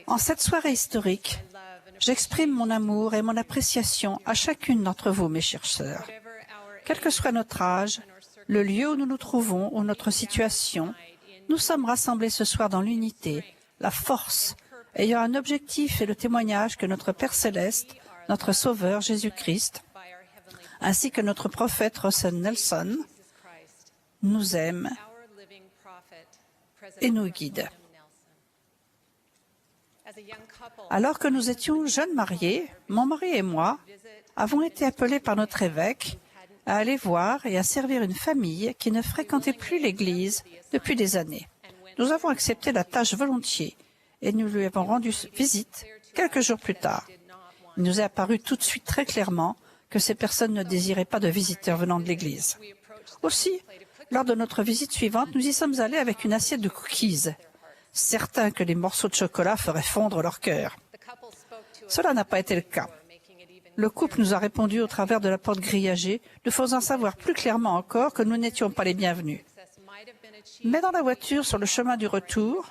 En cette soirée historique, j'exprime mon amour et mon appréciation à chacune d'entre vous, mes chères sœurs. Quel que soit notre âge, le lieu où nous nous trouvons ou notre situation, nous sommes rassemblés ce soir dans l'unité, la force, ayant un objectif et le témoignage que notre Père céleste, notre Sauveur Jésus-Christ, ainsi que notre prophète Russell Nelson, nous aime et nous guide. Alors que nous étions jeunes mariés, mon mari et moi avons été appelés par notre évêque à aller voir et à servir une famille qui ne fréquentait plus l'Église depuis des années. Nous avons accepté la tâche volontiers et nous lui avons rendu visite quelques jours plus tard. Il nous est apparu tout de suite très clairement que ces personnes ne désiraient pas de visiteurs venant de l'Église. Aussi, lors de notre visite suivante, nous y sommes allés avec une assiette de cookies, certains que les morceaux de chocolat feraient fondre leur cœur. Cela n'a pas été le cas. Le couple nous a répondu au travers de la porte grillagée, nous faisant savoir plus clairement encore que nous n'étions pas les bienvenus. Mais dans la voiture, sur le chemin du retour,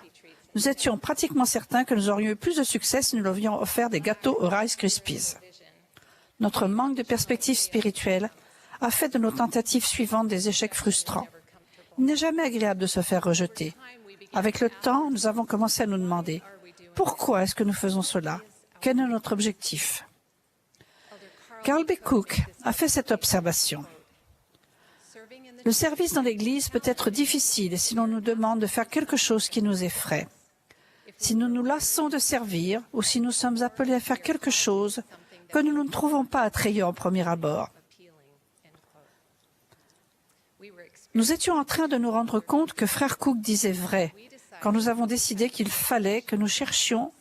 nous étions pratiquement certains que nous aurions eu plus de succès si nous leur avions offert des gâteaux au Rice Krispies. Notre manque de perspective spirituelle a fait de nos tentatives suivantes des échecs frustrants. Il n'est jamais agréable de se faire rejeter. Avec le temps, nous avons commencé à nous demander « Pourquoi est-ce que nous faisons cela? Quel est notre objectif ?» Carl B. Cook a fait cette observation. Le service dans l'Église peut être difficile si l'on nous demande de faire quelque chose qui nous effraie. Si nous nous lassons de servir ou si nous sommes appelés à faire quelque chose que nous ne trouvons pas attrayant au premier abord. Nous étions en train de nous rendre compte que Frère Cook disait vrai quand nous avons décidé qu'il fallait que nous cherchions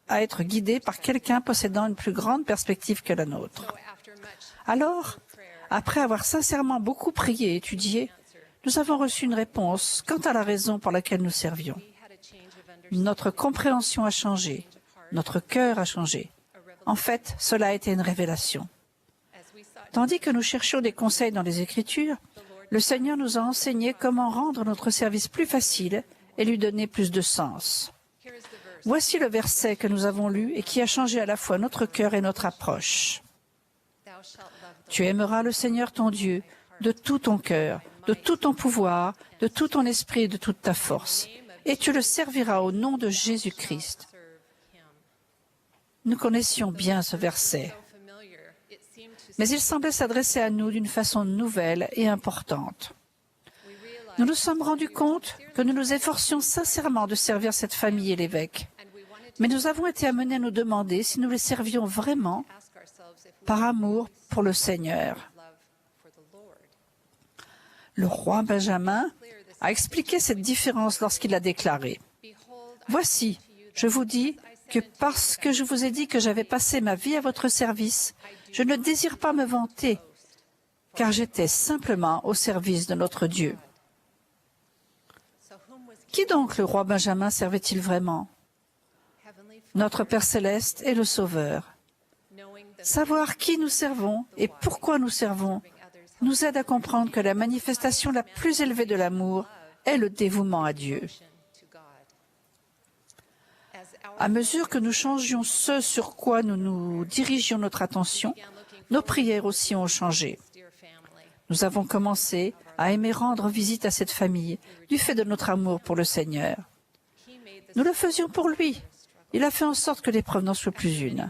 à être guidés par quelqu'un possédant une plus grande perspective que la nôtre. Alors, après avoir sincèrement beaucoup prié et étudié, nous avons reçu une réponse quant à la raison pour laquelle nous servions. Notre compréhension a changé, notre cœur a changé. En fait, cela a été une révélation. Tandis que nous cherchions des conseils dans les Écritures, le Seigneur nous a enseigné comment rendre notre service plus facile et lui donner plus de sens. Voici le verset que nous avons lu et qui a changé à la fois notre cœur et notre approche. « Tu aimeras le Seigneur ton Dieu de tout ton cœur, de tout ton pouvoir, de tout ton esprit et de toute ta force, et tu le serviras au nom de Jésus-Christ. » Nous connaissions bien ce verset, mais il semblait s'adresser à nous d'une façon nouvelle et importante. Nous nous sommes rendus compte que nous nous efforcions sincèrement de servir cette famille et l'évêque, mais nous avons été amenés à nous demander si nous les servions vraiment par amour pour le Seigneur. Le roi Benjamin a expliqué cette différence lorsqu'il a déclaré « Voici, je vous dis que parce que je vous ai dit que j'avais passé ma vie à votre service, je ne désire pas me vanter, car j'étais simplement au service de notre Dieu. » Qui donc le roi Benjamin servait-il vraiment? Notre Père céleste et le Sauveur. Savoir qui nous servons et pourquoi nous servons nous aide à comprendre que la manifestation la plus élevée de l'amour est le dévouement à Dieu. À mesure que nous changions ce sur quoi nous nous dirigions notre attention, nos prières aussi ont changé. Nous avons commencé à aimer rendre visite à cette famille du fait de notre amour pour le Seigneur. Nous le faisions pour lui. Il a fait en sorte que l'épreuve n'en soit plus une.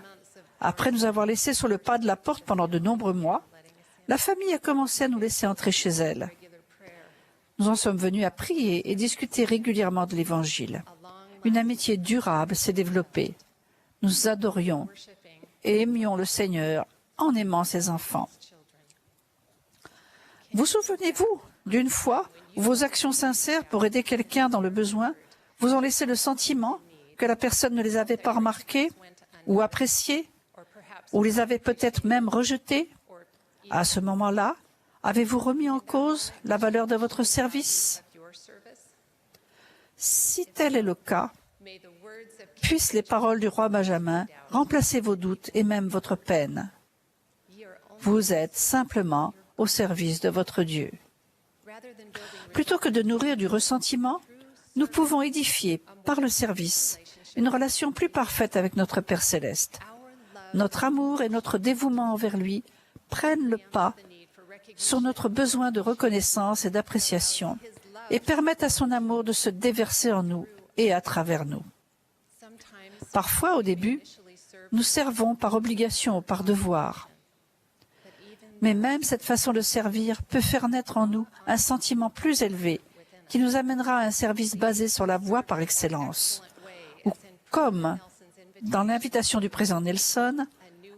Après nous avoir laissés sur le pas de la porte pendant de nombreux mois, la famille a commencé à nous laisser entrer chez elle. Nous en sommes venus à prier et discuter régulièrement de l'Évangile. Une amitié durable s'est développée. Nous adorions et aimions le Seigneur en aimant ses enfants. Vous souvenez-vous d'une fois où vos actions sincères pour aider quelqu'un dans le besoin vous ont laissé le sentiment que la personne ne les avait pas remarquées ou appréciées, ou les avait peut-être même rejetées? À ce moment-là, avez-vous remis en cause la valeur de votre service? Si tel est le cas, puissent les paroles du roi Benjamin remplacer vos doutes et même votre peine. Vous êtes simplement au service de votre Dieu. Plutôt que de nourrir du ressentiment, nous pouvons édifier, par le service, une relation plus parfaite avec notre Père céleste. Notre amour et notre dévouement envers lui prennent le pas sur notre besoin de reconnaissance et d'appréciation et permettent à son amour de se déverser en nous et à travers nous. Parfois, au début, nous servons par obligation ou par devoir. Mais même cette façon de servir peut faire naître en nous un sentiment plus élevé qui nous amènera à un service basé sur la voie par excellence, ou comme dans l'invitation du président Nelson,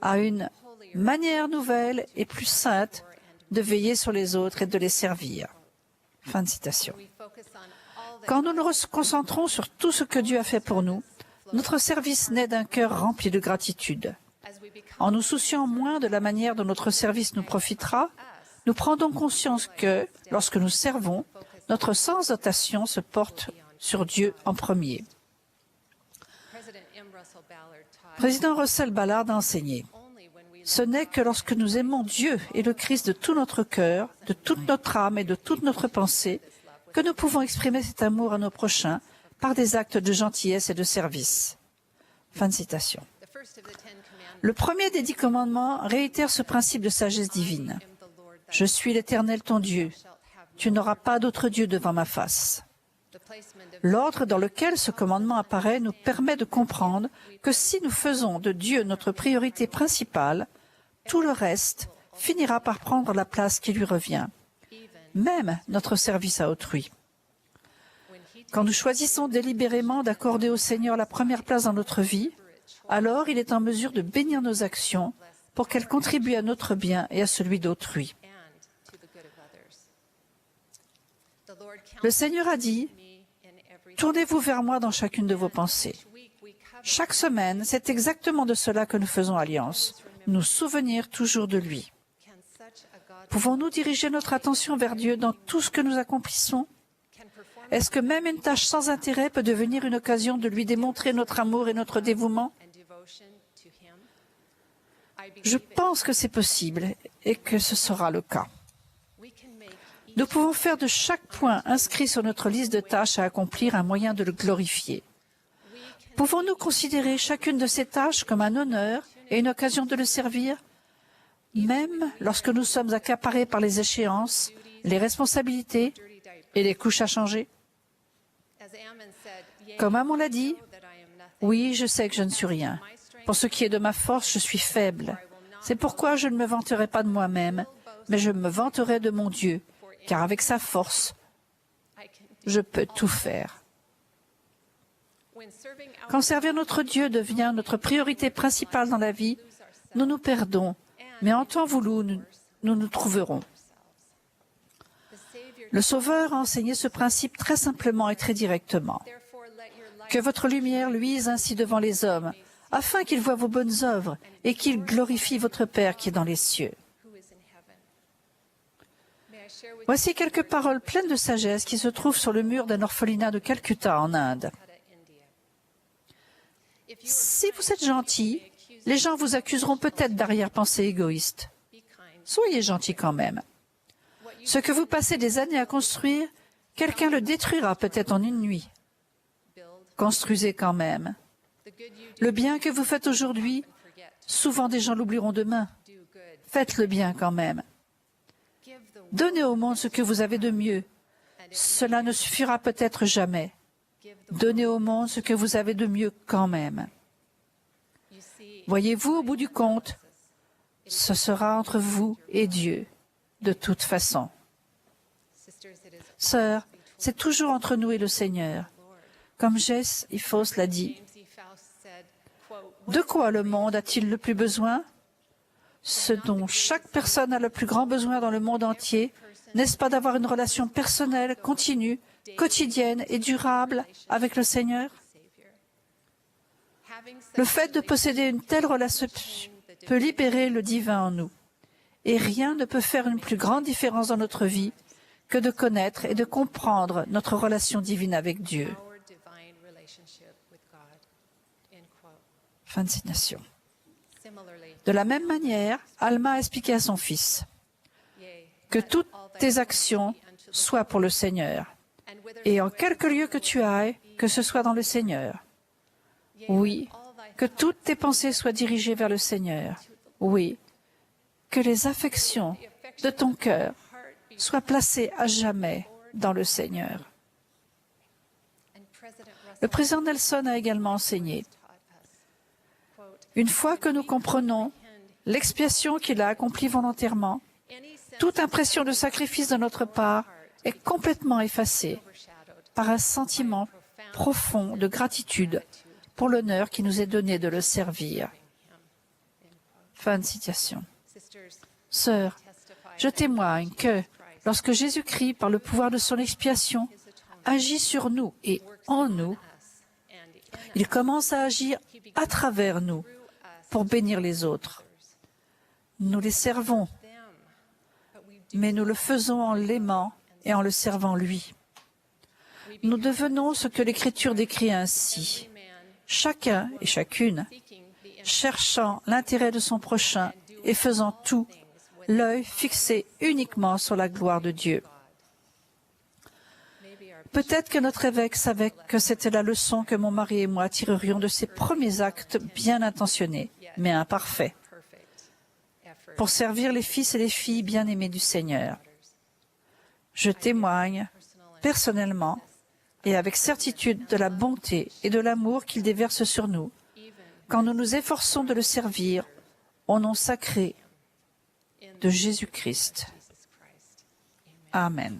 à une manière nouvelle et plus sainte de veiller sur les autres et de les servir. Fin de citation. Quand nous nous concentrons sur tout ce que Dieu a fait pour nous, notre service naît d'un cœur rempli de gratitude. En nous souciant moins de la manière dont notre service nous profitera, nous prenons conscience que, lorsque nous servons, notre sens d'attention se porte sur Dieu en premier. Président Russell Ballard a enseigné « Ce n'est que lorsque nous aimons Dieu et le Christ de tout notre cœur, de toute notre âme et de toute notre pensée, que nous pouvons exprimer cet amour à nos prochains par des actes de gentillesse et de service. » Fin de citation. Le premier des 10 commandements réitère ce principe de sagesse divine. « Je suis l'Éternel ton Dieu. Tu n'auras pas d'autre Dieu devant ma face. » L'ordre dans lequel ce commandement apparaît nous permet de comprendre que si nous faisons de Dieu notre priorité principale, tout le reste finira par prendre la place qui lui revient, même notre service à autrui. Quand nous choisissons délibérément d'accorder au Seigneur la première place dans notre vie, alors il est en mesure de bénir nos actions pour qu'elles contribuent à notre bien et à celui d'autrui. Le Seigneur a dit « Tournez-vous vers moi dans chacune de vos pensées. » Chaque semaine, c'est exactement de cela que nous faisons alliance, nous souvenir toujours de lui. Pouvons-nous diriger notre attention vers Dieu dans tout ce que nous accomplissons? Est-ce que même une tâche sans intérêt peut devenir une occasion de lui démontrer notre amour et notre dévouement? Je pense que c'est possible et que ce sera le cas. Nous pouvons faire de chaque point inscrit sur notre liste de tâches à accomplir un moyen de le glorifier. Pouvons-nous considérer chacune de ces tâches comme un honneur et une occasion de le servir, même lorsque nous sommes accaparés par les échéances, les responsabilités et les couches à changer? Comme Ammon l'a dit, « Oui, je sais que je ne suis rien. Pour ce qui est de ma force, je suis faible. C'est pourquoi je ne me vanterai pas de moi-même, mais je me vanterai de mon Dieu, car avec sa force, je peux tout faire. » Quand servir notre Dieu devient notre priorité principale dans la vie, nous nous perdons, mais en temps voulu, nous nous trouverons. Le Sauveur a enseigné ce principe très simplement et très directement. Que votre lumière luise ainsi devant les hommes, afin qu'ils voient vos bonnes œuvres et qu'ils glorifient votre Père qui est dans les cieux. Voici quelques paroles pleines de sagesse qui se trouvent sur le mur d'un orphelinat de Calcutta en Inde. Si vous êtes gentil, les gens vous accuseront peut-être d'arrière-pensée égoïste. Soyez gentil quand même. Ce que vous passez des années à construire, quelqu'un le détruira peut-être en une nuit. Construisez quand même. Le bien que vous faites aujourd'hui, souvent des gens l'oublieront demain. Faites le bien quand même. Donnez au monde ce que vous avez de mieux. Cela ne suffira peut-être jamais. Donnez au monde ce que vous avez de mieux quand même. Voyez-vous, au bout du compte, ce sera entre vous et Dieu, de toute façon. Sœurs, c'est toujours entre nous et le Seigneur. Comme Jess Ifos l'a dit, de quoi le monde a-t-il le plus besoin? Ce dont chaque personne a le plus grand besoin dans le monde entier, n'est-ce pas d'avoir une relation personnelle, continue, quotidienne et durable avec le Seigneur? Le fait de posséder une telle relation peut libérer le divin en nous. Et rien ne peut faire une plus grande différence dans notre vie que de connaître et de comprendre notre relation divine avec Dieu. Fin de citation. De la même manière, Alma a expliqué à son fils que toutes tes actions soient pour le Seigneur. et en quelque lieu que tu ailles, que ce soit dans le Seigneur. Oui, que toutes tes pensées soient dirigées vers le Seigneur. Oui, que les affections de ton cœur soient placées à jamais dans le Seigneur. Le président Nelson a également enseigné, une fois que nous comprenons l'expiation qu'il a accomplie volontairement, toute impression de sacrifice de notre part est complètement effacée par un sentiment profond de gratitude pour l'honneur qui nous est donné de le servir. Fin de citation. Sœurs, je témoigne que, lorsque Jésus-Christ, par le pouvoir de son expiation, agit sur nous et en nous, il commence à agir à travers nous pour bénir les autres. Nous les servons, mais nous le faisons en l'aimant et en le servant lui. Nous devenons ce que l'Écriture décrit ainsi. Chacun et chacune, cherchant l'intérêt de son prochain et faisant tout, l'œil fixé uniquement sur la gloire de Dieu. Peut-être que notre évêque savait que c'était la leçon que mon mari et moi tirerions de ces premiers actes bien intentionnés, mais imparfaits, pour servir les fils et les filles bien-aimés du Seigneur. Je témoigne personnellement et avec certitude de la bonté et de l'amour qu'il déverse sur nous, quand nous nous efforçons de le servir au nom sacré de Jésus-Christ. Amen.